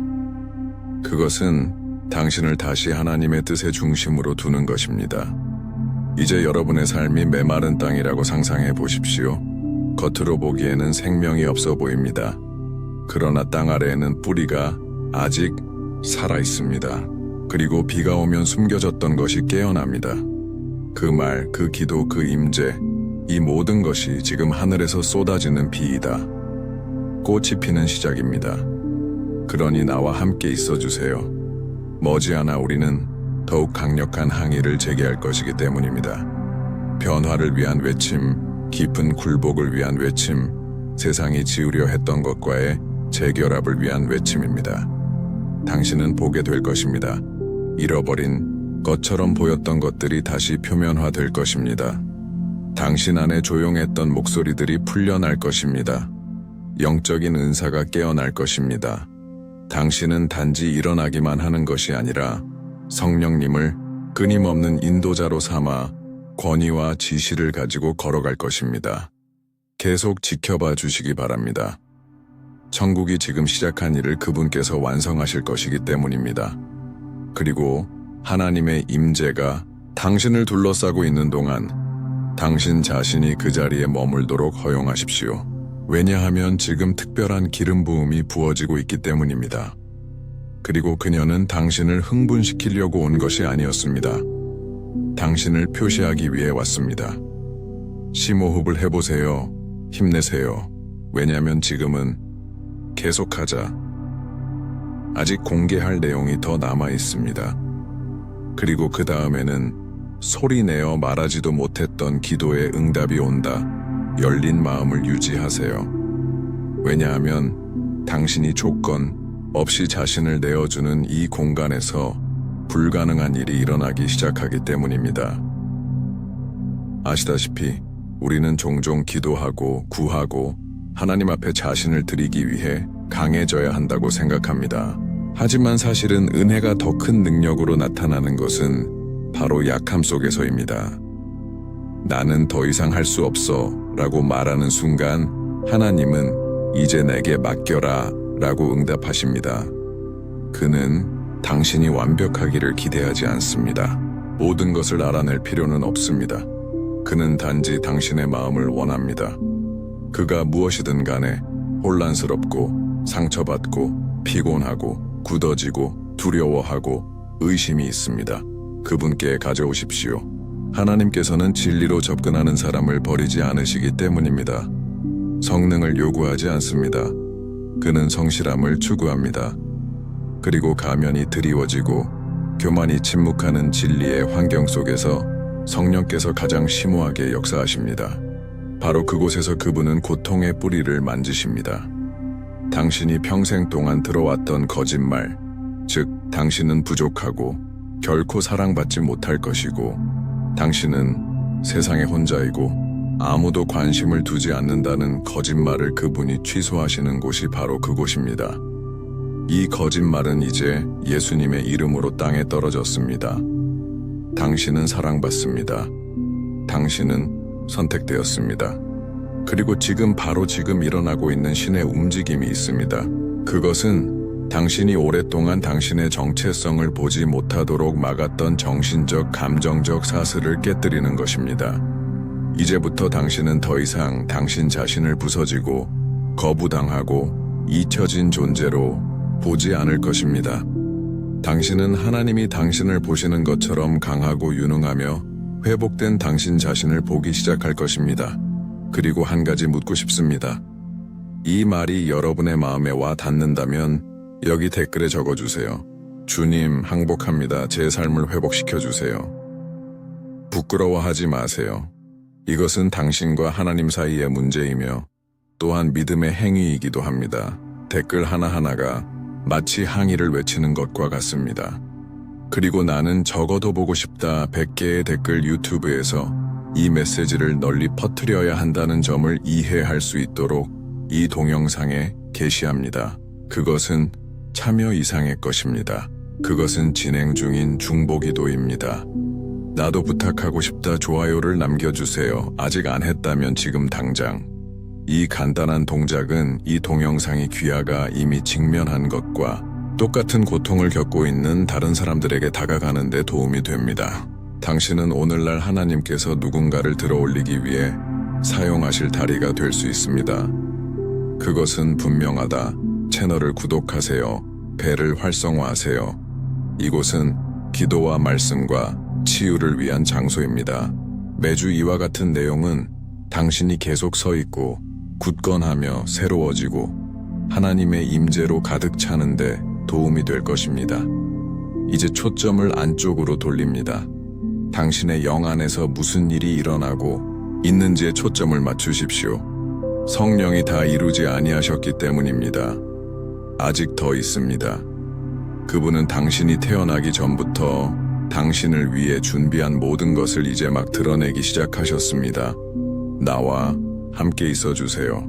그것은 당신을 다시 하나님의 뜻의 중심으로 두는 것입니다. 이제 여러분의 삶이 메마른 땅이라고 상상해 보십시오. 겉으로 보기에는 생명이 없어 보입니다. 그러나 땅 아래에는 뿌리가 아직 살아 있습니다. 그리고 비가 오면 숨겨졌던 것이 깨어납니다. 그 말, 그 기도, 그 임재, 이 모든 것이 지금 하늘에서 쏟아지는 비이다. 꽃이 피는 시작입니다. 그러니 나와 함께 있어 주세요. 머지않아 우리는 더욱 강력한 항의를 제기할 것이기 때문입니다. 변화를 위한 외침, 깊은 굴복을 위한 외침, 세상이 지으려 했던 것과의 재결합을 위한 외침입니다. 당신은 보게 될 것입니다. 잃어버린 것처럼 보였던 것들이 다시 표면화될 것입니다. 당신 안에 조용했던 목소리들이 풀려날 것입니다. 영적인 은사가 깨어날 것입니다. 당신은 단지 일어나기만 하는 것이 아니라 성령님을 끊임없는 인도자로 삼아 권위와 지시를 가지고 걸어갈 것입니다. 계속 지켜봐 주시기 바랍니다. 천국이 지금 시작한 일을 그분께서 완성하실 것이기 때문입니다. 그리고 하나님의 임재가 당신을 둘러싸고 있는 동안 당신 자신이 그 자리에 머물도록 허용하십시오. 왜냐하면 지금 특별한 기름 부음이 부어지고 있기 때문입니다. 그리고 그녀는 당신을 흥분시키려고 온 것이 아니었습니다. 당신을 표시하기 위해 왔습니다. 심호흡을 해보세요. 힘내세요. 왜냐하면 지금은 계속하자. 아직 공개할 내용이 더 남아 있습니다. 그리고 그 다음에는 소리내어 말하지도 못했던 기도의 응답이 온다. 열린 마음을 유지하세요. 왜냐하면 당신이 조건 없이 자신을 내어주는 이 공간에서 불가능한 일이 일어나기 시작하기 때문입니다. 아시다시피 우리는 종종 기도하고 구하고 하나님 앞에 자신을 드리기 위해 강해져야 한다고 생각합니다. 하지만 사실은 은혜가 더 큰 능력으로 나타나는 것은 바로 약함 속에서입니다. 나는 더 이상 할 수 없어 라고 말하는 순간 하나님은 이제 내게 맡겨라 라고 응답하십니다. 그는 당신이 완벽하기를 기대하지 않습니다. 모든 것을 알아낼 필요는 없습니다. 그는 단지 당신의 마음을 원합니다. 그가 무엇이든 간에 혼란스럽고 상처받고 피곤하고 굳어지고 두려워하고 의심이 있습니다. 그분께 가져오십시오. 하나님께서는 진리로 접근하는 사람을 버리지 않으시기 때문입니다. 성능을 요구하지 않습니다. 그는 성실함을 추구합니다. 그리고 가면이 드리워지고 교만이 침묵하는 진리의 환경 속에서 성령께서 가장 심오하게 역사하십니다. 바로 그곳에서 그분은 고통의 뿌리를 만지십니다. 당신이 평생 동안 들어왔던 거짓말, 즉 당신은 부족하고 결코 사랑받지 못할 것이고 당신은 세상에 혼자이고 아무도 관심을 두지 않는다는 거짓말을 그분이 취소하시는 곳이 바로 그곳입니다. 이 거짓말은 이제 예수님의 이름으로 땅에 떨어졌습니다. 당신은 사랑받습니다. 당신은 선택되었습니다. 그리고 바로 지금 일어나고 있는 신의 움직임이 있습니다. 그것은 당신이 오랫동안 당신의 정체성을 보지 못하도록 막았던 정신적, 감정적 사슬을 깨뜨리는 것입니다. 이제부터 당신은 더 이상 당신 자신을 부서지고 거부당하고 잊혀진 존재로 보지 않을 것입니다. 당신은 하나님이 당신을 보시는 것처럼 강하고 유능하며 회복된 당신 자신을 보기 시작할 것입니다. 그리고 한 가지 묻고 싶습니다. 이 말이 여러분의 마음에 와 닿는다면 여기 댓글에 적어주세요. 주님, 항복합니다. 제 삶을 회복시켜주세요. 부끄러워하지 마세요. 이것은 당신과 하나님 사이의 문제이며 또한 믿음의 행위이기도 합니다. 댓글 하나하나가 마치 항의를 외치는 것과 같습니다. 그리고 나는 적어도 보고 싶다 100개의 댓글 유튜브에서 이 메시지를 널리 퍼뜨려야 한다는 점을 이해할 수 있도록 이 동영상에 게시합니다. 그것은 참여 이상의 것입니다. 그것은 진행 중인 중보기도입니다. 나도 부탁하고 싶다 좋아요를 남겨주세요. 아직 안 했다면 지금 당장. 이 간단한 동작은 이 동영상이 귀하가 이미 직면한 것과 똑같은 고통을 겪고 있는 다른 사람들에게 다가가는 데 도움이 됩니다. 당신은 오늘날 하나님께서 누군가를 들어올리기 위해 사용하실 다리가 될 수 있습니다. 그것은 분명하다. 채널을 구독하세요. 벨을 활성화하세요. 이곳은 기도와 말씀과 치유를 위한 장소입니다. 매주 이와 같은 내용은 당신이 계속 서 있고 굳건하며 새로워지고 하나님의 임재로 가득 차는데 도움이 될 것입니다. 이제 초점을 안쪽으로 돌립니다. 당신의 영 안에서 무슨 일이 일어나고 있는지에 초점을 맞추십시오. 성령이 다 이루지 아니하셨기 때문입니다. 아직 더 있습니다. 그분은 당신이 태어나기 전부터 당신을 위해 준비한 모든 것을 이제 막 드러내기 시작하셨습니다. 나와 함께 있어 주세요.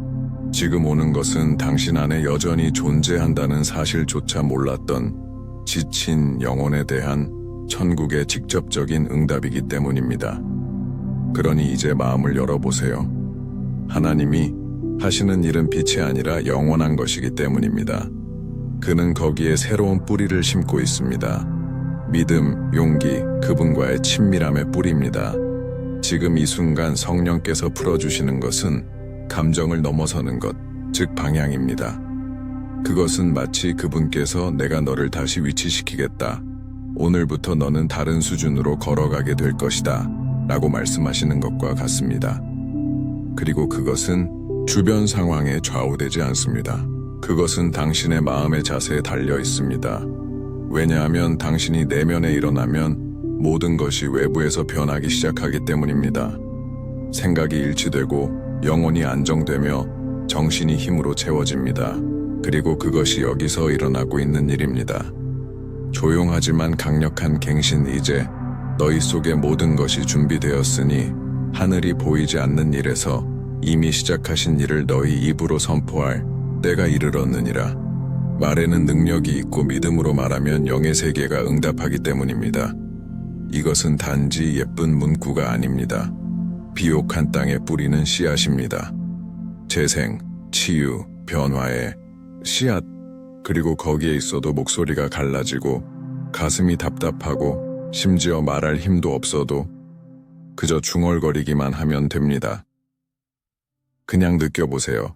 지금 오는 것은 당신 안에 여전히 존재한다는 사실조차 몰랐던 지친 영혼에 대한 천국의 직접적인 응답이기 때문입니다. 그러니 이제 마음을 열어보세요. 하나님이 하시는 일은 빛이 아니라 영원한 것이기 때문입니다. 그는 거기에 새로운 뿌리를 심고 있습니다. 믿음, 용기, 그분과의 친밀함의 뿌리입니다. 지금 이 순간 성령께서 풀어주시는 것은 감정을 넘어서는 것, 즉 방향입니다. 그것은 마치 그분께서 내가 너를 다시 위치시키겠다. 오늘부터 너는 다른 수준으로 걸어가게 될 것이다. 라고 말씀하시는 것과 같습니다. 그리고 그것은 주변 상황에 좌우되지 않습니다. 그것은 당신의 마음의 자세에 달려 있습니다. 왜냐하면 당신이 내면에 일어나면 모든 것이 외부에서 변하기 시작하기 때문입니다. 생각이 일치되고 영혼이 안정되며 정신이 힘으로 채워집니다. 그리고 그것이 여기서 일어나고 있는 일입니다. 조용하지만 강력한 갱신. 이제 너희 속에 모든 것이 준비되었으니 하늘이 보이지 않는 일에서 이미 시작하신 일을 너희 입으로 선포할 때가 이르렀느니라. 말에는 능력이 있고 믿음으로 말하면 영의 세계가 응답하기 때문입니다. 이것은 단지 예쁜 문구가 아닙니다. 비옥한 땅에 뿌리는 씨앗입니다. 재생, 치유, 변화의 씨앗. 그리고 거기에 있어도 목소리가 갈라지고 가슴이 답답하고 심지어 말할 힘도 없어도 그저 중얼거리기만 하면 됩니다. 그냥 느껴보세요.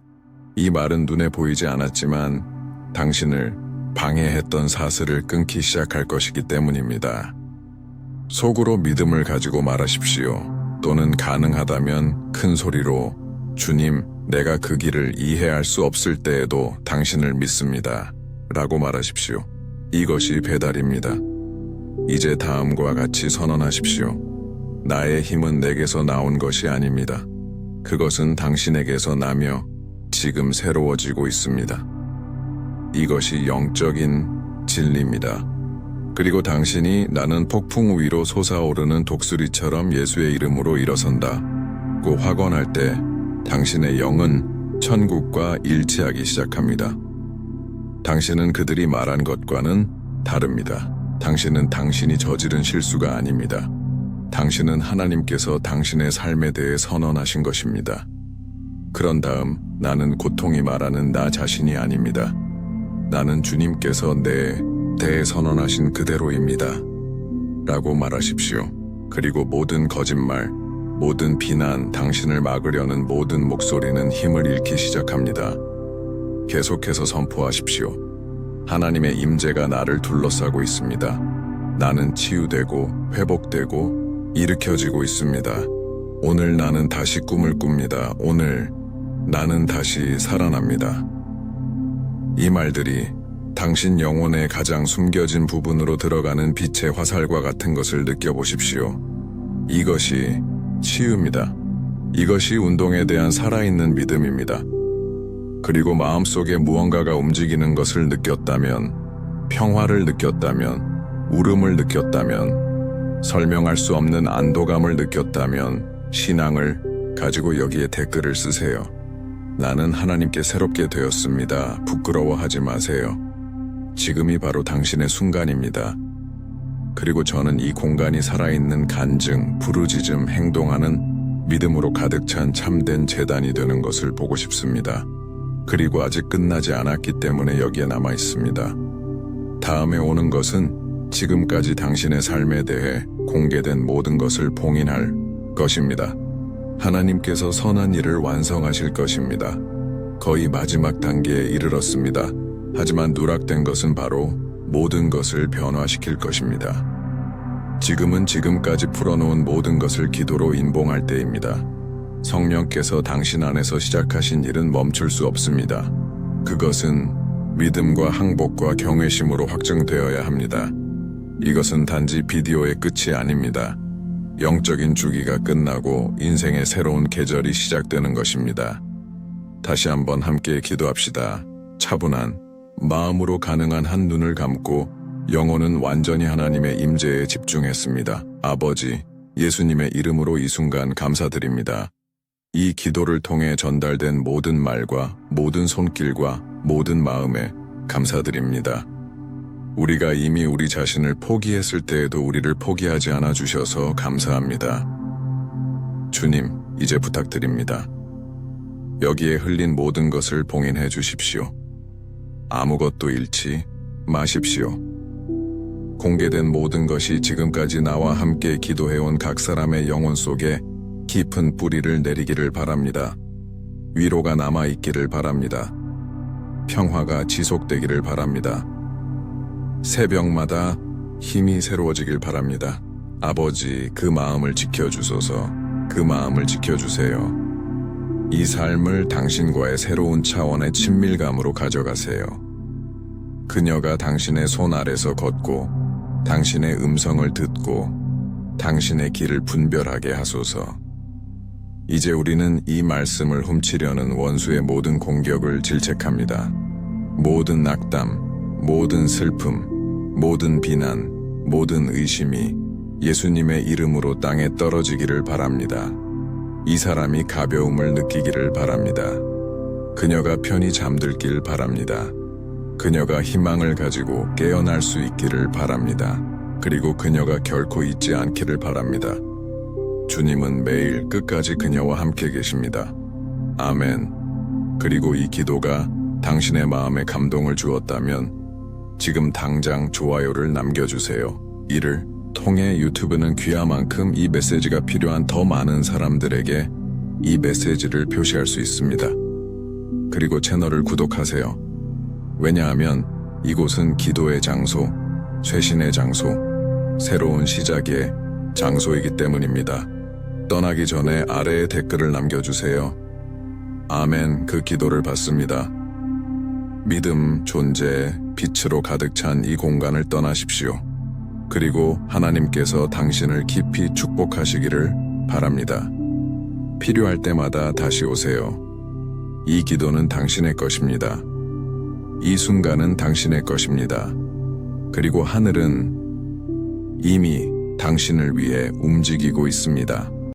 이 말은 눈에 보이지 않았지만 당신을 방해했던 사슬을 끊기 시작할 것이기 때문입니다. 속으로 믿음을 가지고 말하십시오. 또는 가능하다면 큰 소리로 주님, 내가 그 길을 이해할 수 없을 때에도 당신을 믿습니다. 라고 말하십시오. 이것이 배달입니다. 이제 다음과 같이 선언하십시오. 나의 힘은 내게서 나온 것이 아닙니다. 그것은 당신에게서 나며 지금 새로워지고 있습니다. 이것이 영적인 진리입니다. 그리고 당신이 나는 폭풍 위로 솟아오르는 독수리처럼 예수의 이름으로 일어선다 고 확언할 때 당신의 영은 천국과 일치하기 시작합니다. 당신은 그들이 말한 것과는 다릅니다. 당신은 당신이 저지른 실수가 아닙니다. 당신은 하나님께서 당신의 삶에 대해 선언하신 것입니다. 그런 다음 나는 고통이 말하는 나 자신이 아닙니다. 나는 주님께서 내 대해 선언하신 그대로입니다. 라고 말하십시오. 그리고 모든 거짓말, 모든 비난, 당신을 막으려는 모든 목소리는 힘을 잃기 시작합니다. 계속해서 선포하십시오. 하나님의 임재가 나를 둘러싸고 있습니다. 나는 치유되고 회복되고 일으켜지고 있습니다. 오늘 나는 다시 꿈을 꿉니다. 오늘 나는 다시 살아납니다. 이 말들이 당신 영혼의 가장 숨겨진 부분으로 들어가는 빛의 화살과 같은 것을 느껴보십시오. 이것이 치유입니다. 이것이 운동에 대한 살아있는 믿음입니다. 그리고 마음속에 무언가가 움직이는 것을 느꼈다면, 평화를 느꼈다면, 울음을 느꼈다면, 설명할 수 없는 안도감을 느꼈다면 신앙을 가지고 여기에 댓글을 쓰세요. 나는 하나님께 새롭게 되었습니다. 부끄러워하지 마세요. 지금이 바로 당신의 순간입니다. 그리고 저는 이 공간이 살아있는 간증, 부르짖음, 행동하는 믿음으로 가득 찬 참된 재단이 되는 것을 보고 싶습니다. 그리고 아직 끝나지 않았기 때문에 여기에 남아 있습니다. 다음에 오는 것은 지금까지 당신의 삶에 대해 공개된 모든 것을 봉인할 것입니다. 하나님께서 선한 일을 완성하실 것입니다. 거의 마지막 단계에 이르렀습니다. 하지만 누락된 것은 바로 모든 것을 변화시킬 것입니다. 지금은 지금까지 풀어놓은 모든 것을 기도로 인봉할 때입니다. 성령께서 당신 안에서 시작하신 일은 멈출 수 없습니다. 그것은 믿음과 항복과 경외심으로 확증되어야 합니다. 이것은 단지 비디오의 끝이 아닙니다. 영적인 주기가 끝나고 인생의 새로운 계절이 시작되는 것입니다. 다시 한번 함께 기도합시다. 차분한 마음으로 가능한 한 눈을 감고 영혼은 완전히 하나님의 임재에 집중했습니다. 아버지, 예수님의 이름으로 이 순간 감사드립니다. 이 기도를 통해 전달된 모든 말과 모든 손길과 모든 마음에 감사드립니다. 우리가 이미 우리 자신을 포기했을 때에도 우리를 포기하지 않아 주셔서 감사합니다. 주님, 이제 부탁드립니다. 여기에 흘린 모든 것을 봉인해 주십시오. 아무것도 잃지 마십시오. 공개된 모든 것이 지금까지 나와 함께 기도해온 각 사람의 영혼 속에 깊은 뿌리를 내리기를 바랍니다. 위로가 남아있기를 바랍니다. 평화가 지속되기를 바랍니다. 새벽마다 힘이 새로워지길 바랍니다. 아버지, 그 마음을 지켜주소서. 그 마음을 지켜주세요. 이 삶을 당신과의 새로운 차원의 친밀감으로 가져가세요. 그녀가 당신의 손 아래서 걷고 당신의 음성을 듣고 당신의 길을 분별하게 하소서. 이제 우리는 이 말씀을 훔치려는 원수의 모든 공격을 질책합니다. 모든 낙담, 모든 슬픔, 모든 비난, 모든 의심이 예수님의 이름으로 땅에 떨어지기를 바랍니다. 이 사람이 가벼움을 느끼기를 바랍니다. 그녀가 편히 잠들길 바랍니다. 그녀가 희망을 가지고 깨어날 수 있기를 바랍니다. 그리고 그녀가 결코 잊지 않기를 바랍니다. 주님은 매일 끝까지 그녀와 함께 계십니다. 아멘. 그리고 이 기도가 당신의 마음에 감동을 주었다면 지금 당장 좋아요를 남겨주세요. 이를 통해 유튜브는 귀하만큼 이 메시지가 필요한 더 많은 사람들에게 이 메시지를 표시할 수 있습니다. 그리고 채널을 구독하세요. 왜냐하면 이곳은 기도의 장소, 쇄신의 장소, 새로운 시작의 장소이기 때문입니다. 떠나기 전에 아래에 댓글을 남겨주세요. 아멘. 그 기도를 받습니다. 믿음, 존재, 빛으로 가득 찬 이 공간을 떠나십시오. 그리고 하나님께서 당신을 깊이 축복하시기를 바랍니다. 필요할 때마다 다시 오세요. 이 기도는 당신의 것입니다. 이 순간은 당신의 것입니다. 그리고 하늘은 이미 당신을 위해 움직이고 있습니다.